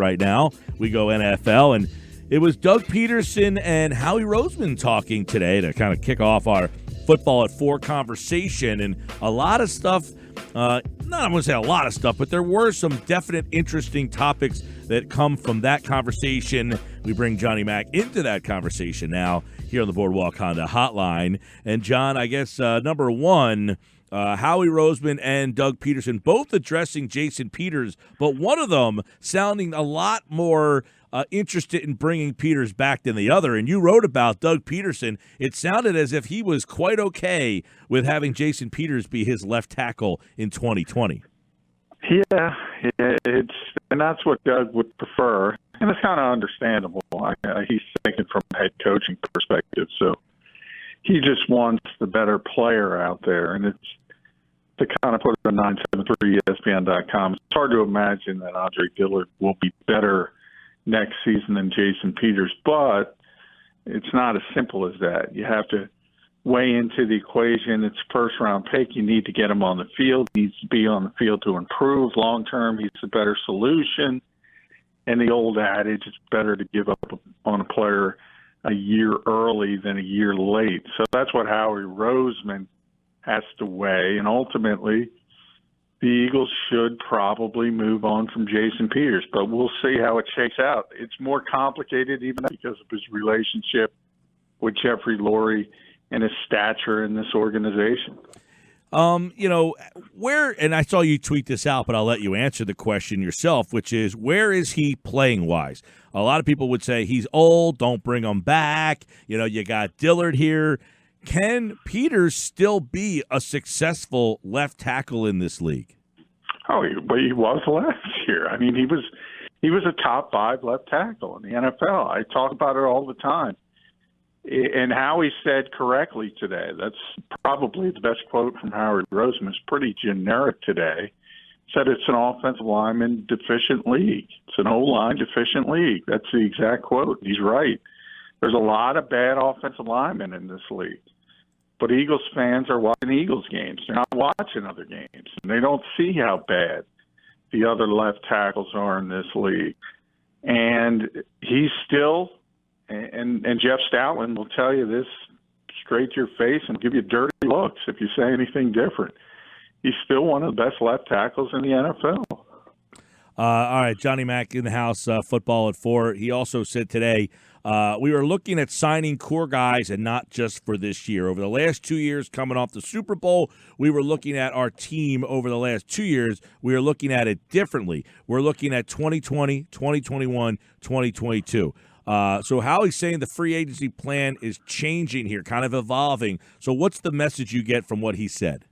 right now. We go NFL, and it was Doug Pederson and Howie Roseman talking today to kind of kick off our Football at 4 conversation, and a lot of stuff, I'm going to say a lot of stuff, but there were some definite interesting topics that come from that conversation. We bring Johnny Mac into that conversation now here on the Boardwalk Honda Hotline. And John, I guess number one, Howie Roseman and Doug Pederson both addressing Jason Peters, but one of them sounding a lot more interested in bringing Peters back than the other. And you wrote about Doug Pederson. It sounded as if he was quite okay with having Jason Peters be his left tackle in 2020. Yeah, and that's what Doug would prefer, and it's kind of understandable. He's thinking from a head coaching perspective, so he just wants the better player out there, and it's to kind of put it on 973ESPN.com. It's hard to imagine that Andre Dillard will be better next season than Jason Peters, but it's not as simple as that. You have to weigh into the equation. It's first-round pick. You need to get him on the field. He needs to be on the field to improve long-term. He's a better solution. And the old adage, it's better to give up on a player a year early than a year late. So that's what Howie Roseman has to weigh. And ultimately, the Eagles should probably move on from Jason Peters, but we'll see how it shakes out. It's more complicated even because of his relationship with Jeffrey Lurie and his stature in this organization. And I saw you tweet this out, but I'll let you answer the question yourself, which is, where is he playing-wise? A lot of people would say he's old, don't bring him back. You got Dillard here. Can Peters still be a successful left tackle in this league? Oh, he was last year. I mean, he was a top 5 left tackle in the NFL. I talk about it all the time. And Howie said correctly today, that's probably the best quote from Howard Roseman. It's pretty generic today. Said it's an offensive lineman deficient league. It's an O-line deficient league. That's the exact quote. He's right. There's a lot of bad offensive linemen in this league. But Eagles fans are watching Eagles games. They're not watching other games. And they don't see how bad the other left tackles are in this league. And he's still, and Jeff Stoutland will tell you this straight to your face and give you dirty looks if you say anything different. He's still one of the best left tackles in the NFL. All right, Johnny Mac in the house, Football at 4. He also said today, we were looking at signing core guys and not just for this year. Over the last 2 years coming off the Super Bowl, we were looking at our team over the last 2 years. We are looking at it differently. We're looking at 2020, 2021, 2022. So Howie's saying the free agency plan is changing here, kind of evolving. So what's the message you get from what he said?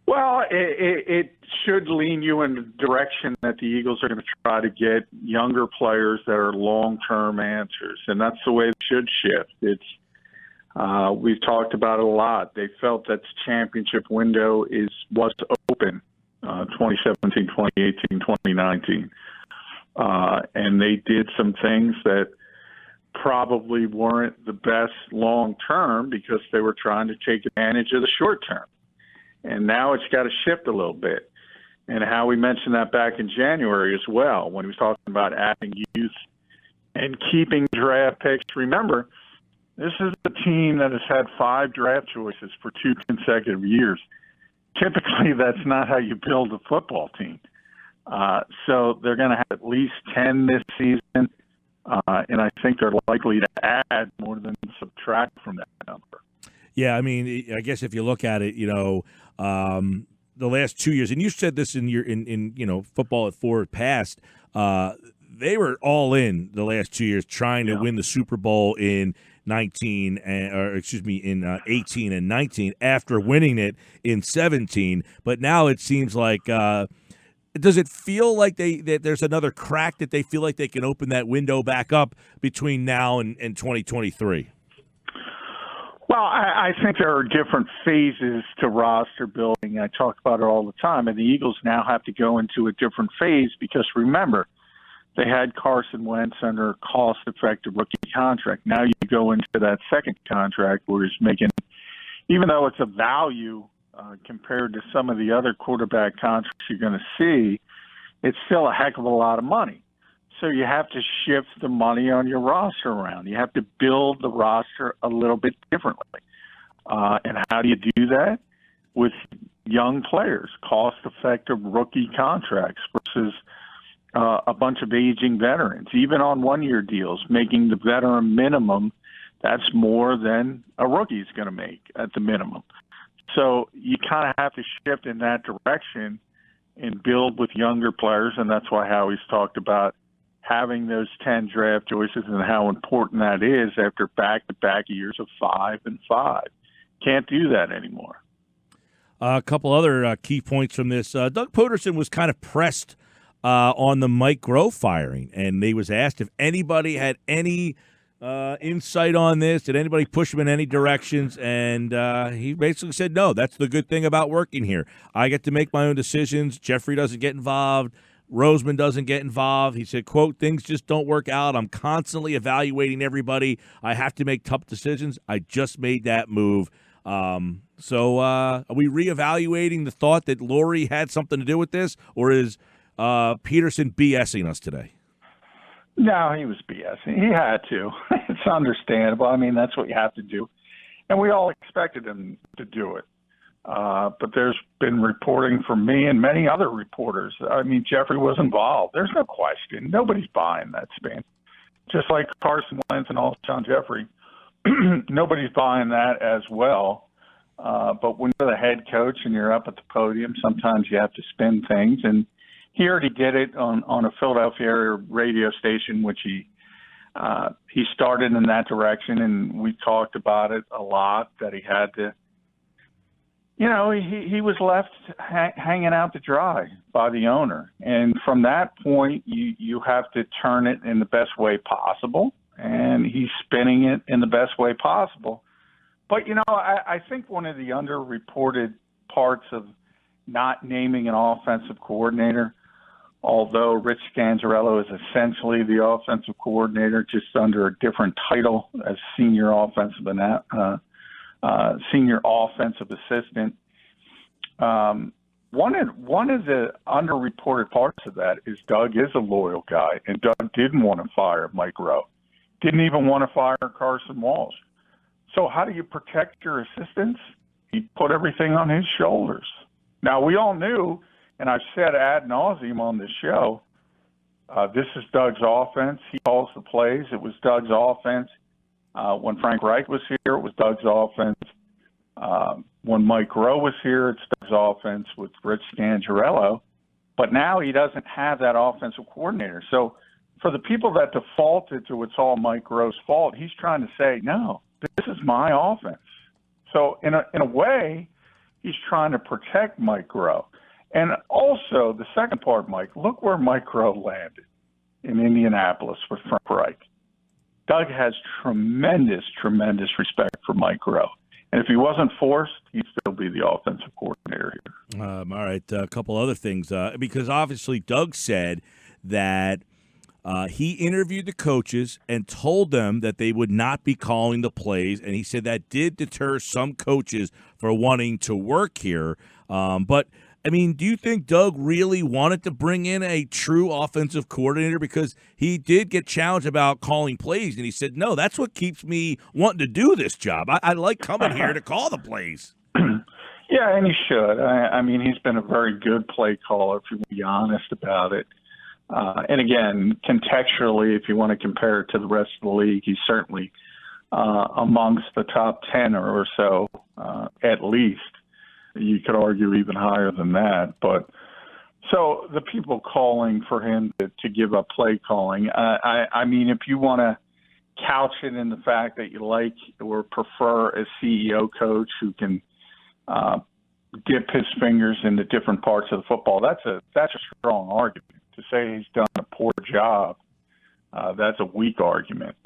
Well, it should lean you in the direction that the Eagles are going to try to get younger players that are long-term answers, and that's the way it should shift. We've talked about it a lot. They felt that the championship window was open, 2017, 2018, 2019, and they did some things that probably weren't the best long-term because they were trying to take advantage of the short-term. And now it's got to shift a little bit. And Howie mentioned that back in January as well when he was talking about adding youth and keeping draft picks. Remember, this is a team that has had 5 draft choices for 2 consecutive years. Typically, that's not how you build a football team. So they're going to have at least 10 this season, and I think they're likely to add more than subtract from that number. Yeah, I mean, I guess if you look at it, the last 2 years, and you said this in your in Football at 4 past, they were all in the last 2 years trying to win the Super Bowl in 18 and 19 after winning it in 17. But now it seems like does it feel like that there's another crack that they feel like they can open that window back up between now and 2023? Well, I think there are different phases to roster building. I talk about it all the time. And the Eagles now have to go into a different phase because, remember, they had Carson Wentz under a cost-effective rookie contract. Now you go into that second contract where he's making, even though it's a value compared to some of the other quarterback contracts you're going to see, it's still a heck of a lot of money. So you have to shift the money on your roster around. You have to build the roster a little bit differently. And how do you do that? With young players, cost-effective rookie contracts versus a bunch of aging veterans, even on one-year deals, making the veteran minimum. That's more than a rookie's going to make at the minimum. So you kind of have to shift in that direction and build with younger players, and that's why Howie's talked about having those 10 draft choices and how important that is after back-to-back years of 5 and 5. Can't do that anymore. A couple other key points from this. Doug Pederson was kind of pressed on the Mike Groh firing, and they was asked if anybody had any insight on this. Did anybody push him in any directions? And he basically said, no, that's the good thing about working here. I get to make my own decisions. Jeffrey doesn't get involved. Roseman doesn't get involved. He said, quote, things just don't work out. I'm constantly evaluating everybody. I have to make tough decisions. I just made that move. So are we reevaluating the thought that Laurie had something to do with this, or is Pederson BSing us today? No, he was BSing. He had to. It's understandable. I mean, that's what you have to do. And we all expected him to do it. But there's been reporting from me and many other reporters. I mean, Jeffrey was involved. There's no question. Nobody's buying that spin. Just like Carson Wentz and Alshon Jeffrey, nobody's buying that as well. But when you're the head coach and you're up at the podium, sometimes you have to spin things. And he already did it on a Philadelphia area radio station, which he started in that direction, and we talked about it a lot, that he had to, you know, he was left hanging out to dry by the owner. And from that point, you have to turn it in the best way possible, and he's spinning it in the best way possible. But, you know, I think one of the underreported parts of not naming an offensive coordinator, although Rich Scangarello is essentially the offensive coordinator, just under a different title as senior offensive assistant. One of the underreported parts of that is Doug is a loyal guy, and Doug didn't want to fire Mike Rowe, didn't even want to fire Carson Walsh. So how do you protect your assistants? He put everything on his shoulders. Now, we all knew, and I've said ad nauseum on this show, this is Doug's offense. He calls the plays. It was Doug's offense. When Frank Reich was here, it was Doug's offense. When Mike Rowe was here, it's Doug's offense with Rich Scangarello. But now he doesn't have that offensive coordinator. So for the people that defaulted to it's all Mike Rowe's fault, he's trying to say, no, this is my offense. So in a way, he's trying to protect Mike Rowe. And also, the second part, Mike, look where Mike Rowe landed in Indianapolis with Frank Reich. Doug has tremendous, tremendous respect for Mike Rowe. And if he wasn't forced, he'd still be the offensive coordinator here. All right, a couple other things. Because obviously Doug said that he interviewed the coaches and told them that they would not be calling the plays, and he said that did deter some coaches for wanting to work here. But, I mean, do you think Doug really wanted to bring in a true offensive coordinator? Because he did get challenged about calling plays, and he said, no, that's what keeps me wanting to do this job. I like coming here to call the plays. Yeah, and he should. I mean, he's been a very good play caller, if you want to be honest about it. And again, contextually, if you want to compare it to the rest of the league, he's certainly amongst the top 10 or so, at least. You could argue even higher than that. But so the people calling for him to give up play calling, I mean, if you want to couch it in the fact that you like or prefer a CEO coach who can dip his fingers into different parts of the football, that's a strong argument. To say he's done a poor job, that's a weak argument.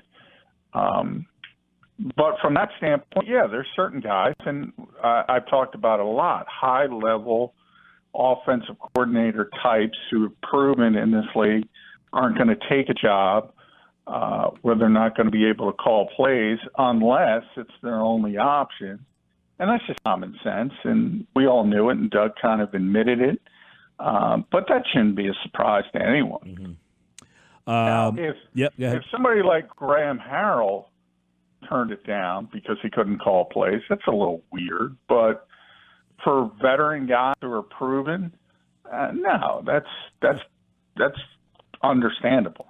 But from that standpoint, yeah, there's certain guys, and I've talked about it a lot, high-level offensive coordinator types who have proven in this league aren't going to take a job where they're not going to be able to call plays unless it's their only option. And that's just common sense, and we all knew it, and Doug kind of admitted it. But that shouldn't be a surprise to anyone. Mm-hmm. Now, if somebody like Graham Harrell turned it down because he couldn't call plays, that's a little weird. But for veteran guys who are proven, no, that's understandable.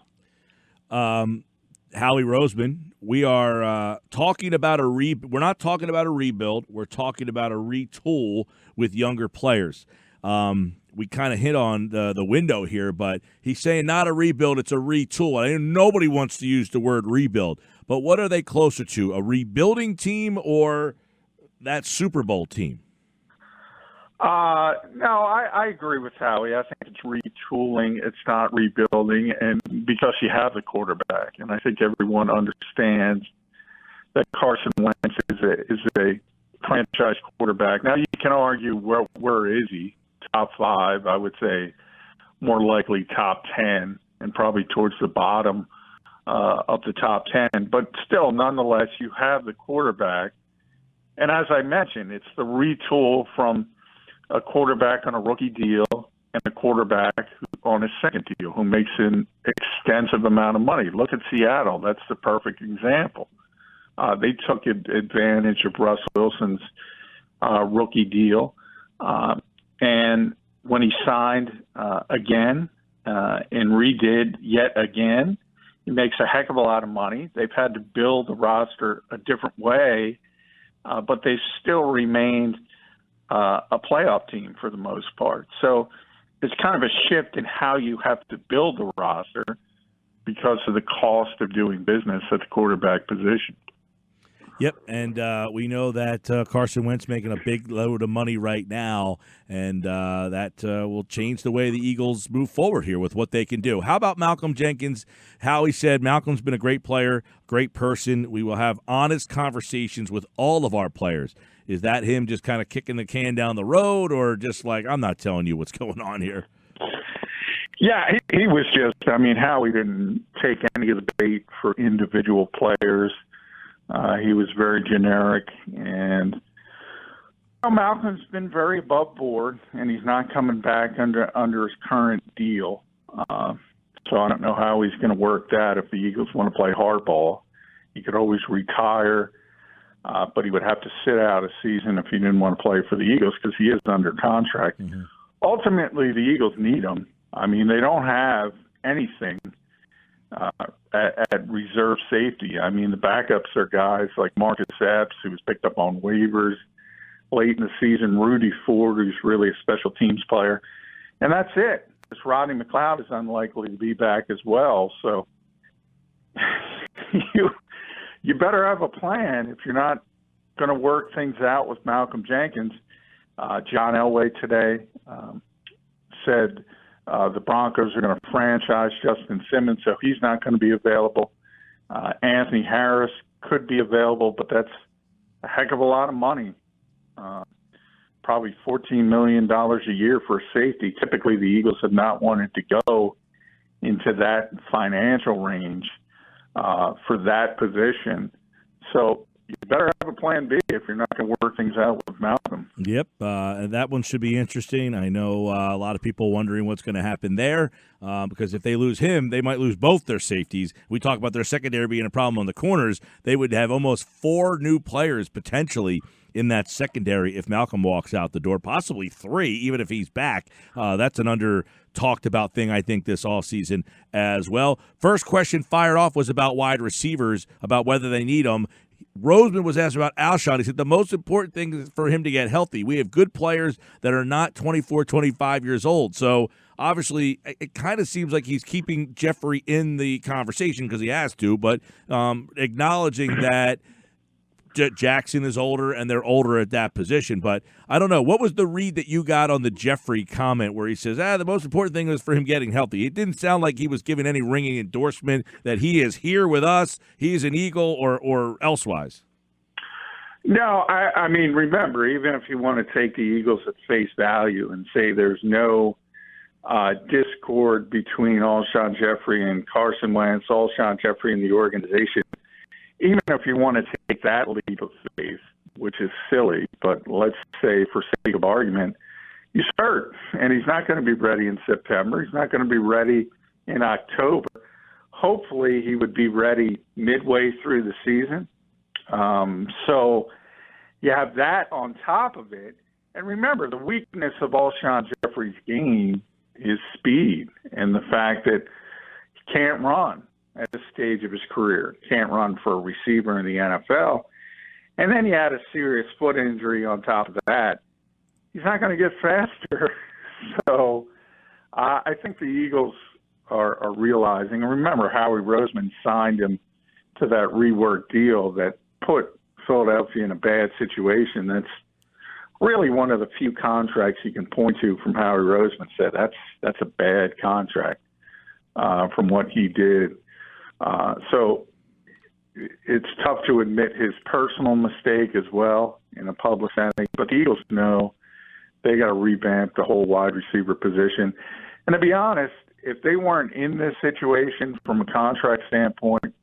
Howie Roseman, we are talking about we're not talking about a rebuild. We're talking about a retool with younger players. We kind of hit on the window here, but he's saying not a rebuild, it's a retool. I know nobody wants to use the word rebuild, but what are they closer to, a rebuilding team or that Super Bowl team? No, I agree with Howie. I think it's retooling. It's not rebuilding, and because you have the quarterback, and I think everyone understands that Carson Wentz is a franchise quarterback. Now you can argue where is he? Top 5, I would say, more likely top 10, and probably towards the bottom of the top 10. But still, nonetheless, you have the quarterback, and as I mentioned, it's the retool from a quarterback on a rookie deal and a quarterback on a second deal who makes an extensive amount of money. Look at Seattle. That's the perfect example. They took advantage of Russ Wilson's rookie deal. And when he signed again and redid yet again, he makes a heck of a lot of money. They've had to build the roster a different way, but they still remained a playoff team for the most part. So it's kind of a shift in how you have to build the roster because of the cost of doing business at the quarterback position. Yep, and we know that Carson Wentz making a big load of money right now, and that will change the way the Eagles move forward here with what they can do. How about Malcolm Jenkins? Howie said Malcolm's been a great player, great person. We will have honest conversations with all of our players. Is that him just kind of kicking the can down the road, or just like, I'm not telling you what's going on here? Yeah, he was just, Howie didn't take any of the bait for individual players. He was very generic, and Malcolm's been very above board, and he's not coming back under his current deal. So I don't know how he's going to work that if the Eagles want to play hardball. He could always retire, but he would have to sit out a season if he didn't want to play for the Eagles because he is under contract. Mm-hmm. Ultimately, the Eagles need him. They don't have anything at reserve safety. The backups are guys like Marcus Epps, who was picked up on waivers late in the season, Rudy Ford, who's really a special teams player, and that's it. This Rodney McLeod is unlikely to be back as well. So you better have a plan if you're not going to work things out with Malcolm Jenkins. John Elway today said the Broncos are going to franchise Justin Simmons, so he's not going to be available. Anthony Harris could be available, but that's a heck of a lot of money. Probably $14 million a year for a safety. Typically, the Eagles have not wanted to go into that financial range for that position. So you better have a plan B if you're not going to work things out with Malcolm. Yep, and that one should be interesting. I know a lot of people wondering what's going to happen there because if they lose him, they might lose both their safeties. We talk about their secondary being a problem on the corners. They would have almost 4 new players potentially in that secondary if Malcolm walks out the door, possibly 3, even if he's back. That's an under-talked about thing, I think, this offseason as well. First question fired off was about wide receivers, about whether they need them. Roseman was asked about Alshon. He said the most important thing is for him to get healthy. We have good players that are not 24, 25 years old. So, obviously, it kind of seems like he's keeping Jeffrey in the conversation because he has to, but acknowledging that Jackson is older and they're older at that position. But I don't know. What was the read that you got on the Jeffrey comment where he says, the most important thing was for him getting healthy? It didn't sound like he was giving any ringing endorsement that he is here with us, he's an Eagle, or elsewise. No, remember, even if you want to take the Eagles at face value and say there's no discord between Alshon Jeffrey and Carson Wentz, Alshon Jeffrey and the organization, even if you want to take that leap of faith, which is silly, but let's say for sake of argument, he's hurt, and he's not going to be ready in September. He's not going to be ready in October. Hopefully, he would be ready midway through the season. So you have that on top of it. And remember, the weakness of Alshon Jeffrey's game is speed and the fact that he can't run at this stage of his career. Can't run for a receiver in the NFL. And then he had a serious foot injury on top of that. He's not going to get faster. So I think the Eagles are realizing. And remember, Howie Roseman signed him to that rework deal that put Philadelphia in a bad situation. That's really one of the few contracts you can point to from Howie Roseman. Said that's a bad contract from what he did. So it's tough to admit his personal mistake as well in a public setting. But the Eagles know they got to revamp the whole wide receiver position. And to be honest, if they weren't in this situation from a contract standpoint,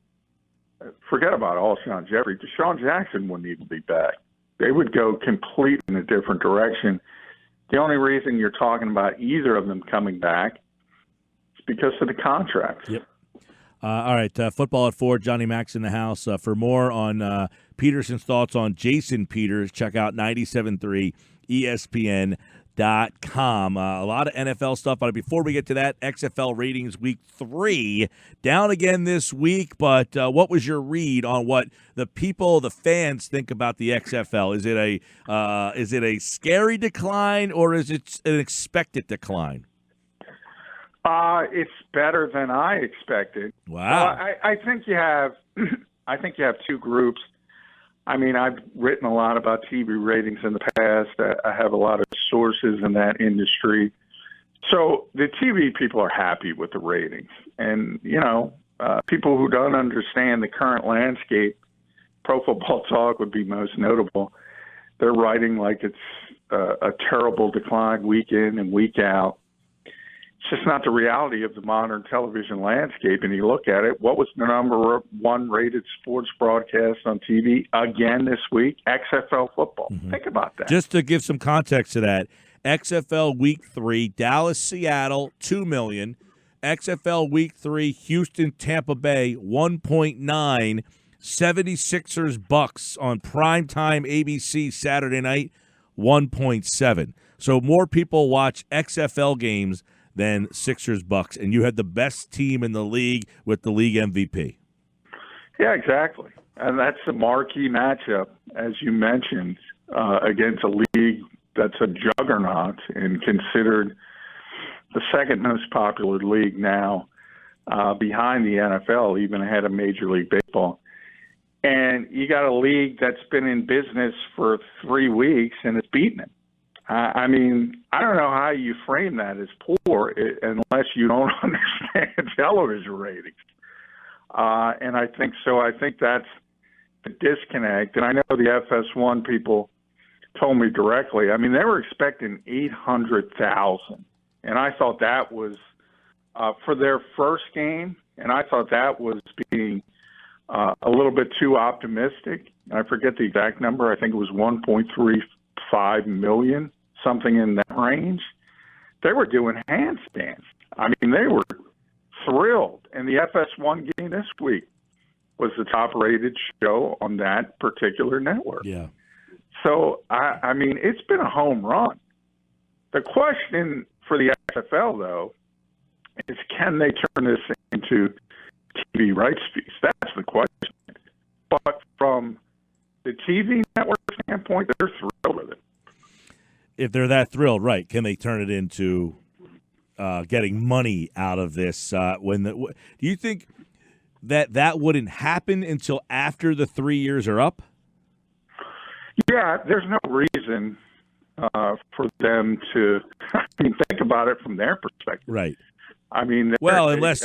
forget about Alshon Jeffrey. Deshaun Jackson wouldn't even be back. They would go completely in a different direction. The only reason you're talking about either of them coming back is because of the contracts. Yep. All right, Football at 4, Johnny Mac's in the house. For more on Pederson's thoughts on Jason Peters, check out 97.3 ESPN.com. A lot of NFL stuff, but before we get to that, XFL ratings week 3, down again this week, but what was your read on what the people, the fans, think about the XFL? Is it a scary decline, or is it an expected decline? It's better than I expected. Wow. I think you have two groups. I mean, I've written a lot about TV ratings in the past. I have a lot of sources in that industry. So the TV people are happy with the ratings. And, people who don't understand the current landscape, Pro Football Talk would be most notable. They're writing like it's a terrible decline week in and week out. It's just not the reality of the modern television landscape. And you look at it, what was the number one rated sports broadcast on TV again this week? XFL football. Mm-hmm. Think about that. Just to give some context to that, XFL Week 3, Dallas-Seattle, 2 million. XFL Week 3, Houston-Tampa Bay, 1.9. 76ers-Bucks on primetime ABC Saturday night, 1.7. So more people watch XFL games than Sixers-Bucks, and you had the best team in the league with the league MVP. Yeah, exactly. And that's a marquee matchup, as you mentioned, against a league that's a juggernaut and considered the second most popular league now behind the NFL, even ahead of Major League Baseball. And you got a league that's been in business for 3 weeks and it's beaten it. I mean, I don't know how you frame that as poor unless you don't understand television ratings. And I think so. I think that's the disconnect. And I know the FS1 people told me directly. I mean, they were expecting 800,000. And I thought that was for their first game. And I thought that was being a little bit too optimistic. I forget the exact number. I think it was 1.35 million, something in that range. They were doing handstands. I mean, they were thrilled. And the FS1 game this week was the top-rated show on that particular network. Yeah. So, I mean, it's been a home run. The question for the XFL, though, is can they turn this into TV rights fees? That's the question. But from the TV network standpoint, they're thrilled with it. If they're that thrilled, right, can they turn it into getting money out of this? Do you think that wouldn't happen until after the 3 years are up? Yeah, there's no reason for them to think about it from their perspective. Right. I mean, well, unless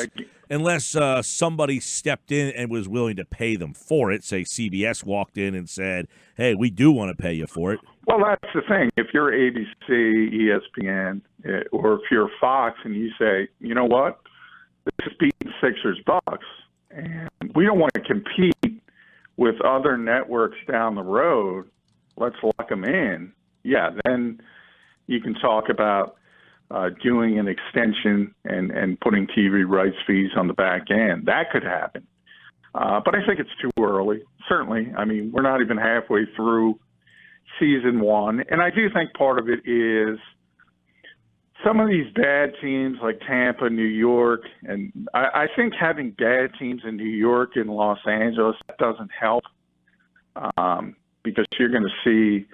somebody stepped in and was willing to pay them for it, say CBS walked in and said, hey, we do want to pay you for it. Well, that's the thing. If you're ABC, ESPN, or if you're Fox and you say, you know what, this is beating Sixers-Bucks, and we don't want to compete with other networks down the road, let's lock them in. Yeah, then you can talk about doing an extension and putting TV rights fees on the back end. That could happen. But I think it's too early. Certainly, I mean, we're not even halfway through season one. And I do think part of it is some of these bad teams like Tampa, New York, and I think having bad teams in New York and Los Angeles, that doesn't help because you're going to see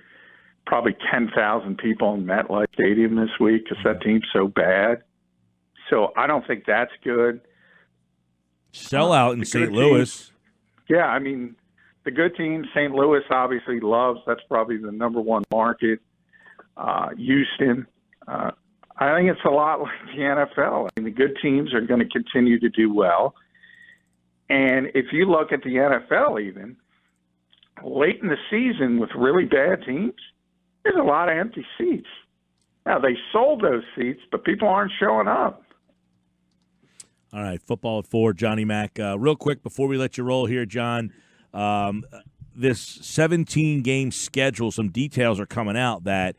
probably 10,000 people in MetLife Stadium this week because that team's so bad. So I don't think that's good. Sellout in St. Louis. Yeah, I mean, the good team, St. Louis obviously loves. That's probably the number one market. Houston. I think it's a lot like the NFL. I mean, the good teams are going to continue to do well. And if you look at the NFL even, late in the season with really bad teams, there's a lot of empty seats. Now, they sold those seats, but people aren't showing up. All right, football at 4, Johnny Mac. Real quick, before we let you roll here, John, this 17-game schedule, some details are coming out that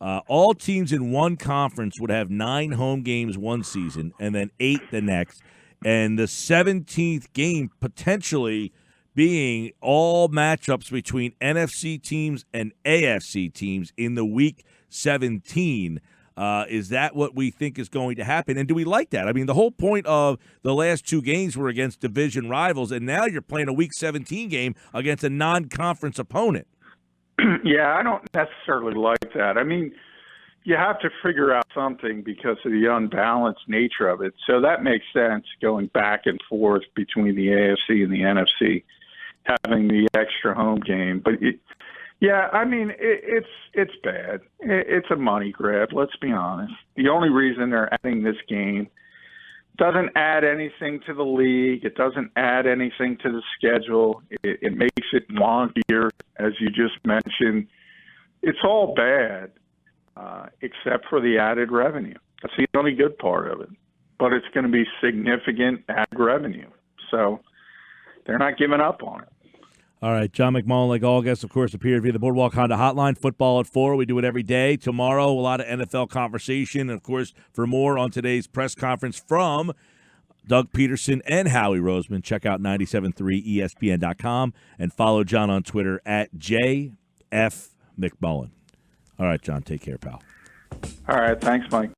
all teams in one conference would have 9 home games one season and then 8 the next, and the 17th game potentially being all matchups between NFC teams and AFC teams in the Week 17. Is that what we think is going to happen? And do we like that? I mean, the whole point of the last 2 games were against division rivals, and now you're playing a Week 17 game against a non-conference opponent. Yeah, I don't necessarily like that. I mean, you have to figure out something because of the unbalanced nature of it. So that makes sense going back and forth between the AFC and the NFC, having the extra home game. But yeah, I mean, it's bad. It's a money grab, let's be honest. The only reason they're adding this game doesn't add anything to the league. It doesn't add anything to the schedule. It makes it wonkier, as you just mentioned. It's all bad, except for the added revenue. That's the only good part of it. But it's going to be significant added revenue. So they're not giving up on it. All right, John McMullen, like all guests, of course, appeared via the Boardwalk Honda Hotline. Football at 4. We do it every day. Tomorrow, a lot of NFL conversation. And, of course, for more on today's press conference from Doug Pederson and Howie Roseman, check out 97.3ESPN.com and follow John on Twitter at JFMcMullen. All right, John, take care, pal. All right, thanks, Mike.